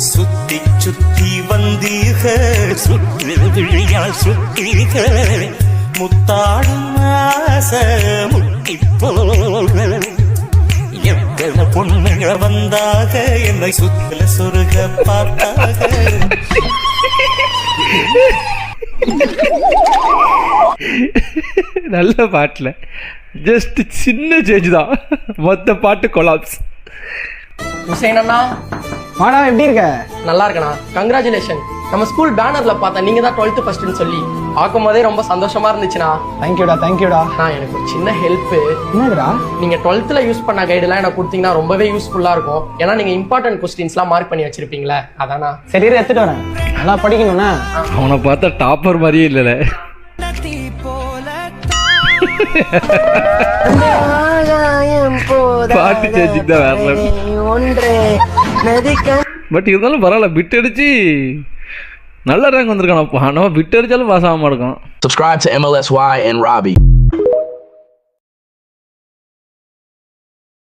சுத்தி சுத்தி வந்தீக சுத்தீக முத்தாடும் ஆசை முட்டி போல எத்தனை பொண்ணுங்க வந்தாக என்னை சுத்தல சொருக பார்த்தாக. நல்ல பாட்டில் ஜஸ்ட் சின்ன சேஞ்ச் தான், மொத்த பாட்டு கொலாப்ஸ். ஹுசைன் அண்ணா, வாடா, எப்படி இருக்க? நல்லா இருக்கண்ணா. கங்க்ராச்சுலேஷன். நம்ம ஸ்கூல் பேனர்ல பார்த்தேன் நீங்க தான் 12th ஃபர்ஸ்ட்னு சொல்லி, பார்க்கும் போதே ரொம்ப சந்தோஷமா இருந்துச்சுண்ணா. தேங்க்யூடா. எனக்கு ஒரு சின்ன ஹெல்ப். என்னதுடா? நீங்க 12th யூஸ் பண்ண கைடெல்லாம் எனக்கு கொடுத்தீங்கன்னா ரொம்பவே யூஸ்ஃபுல்லா இருக்கும். ஏன்னா நீங்க இம்பார்ட்டன்ட் கொஸ்டின்ஸ்லாம் மார்க் பண்ணி வச்சிருப்பீங்களே, அதானா. சரி, எடுத்துட்டு வரேன். நல்லா படிக்கணும்னா. அவனை பார்த்தா டாப்பர் மாதிரியே இல்லைல்ல. பாட்டு சேஞ்சிங் தான் வேற. பட் இருந்தாலும் பரவாயில்ல, பிட் அடிச்சு நல்ல ரேங்க் வந்திருக்கானப்பா. நம்ம பிட் அடிச்சாலும் பாஸ் ஆகாம இருக்கும். Subscribe to MLSY and Robbie.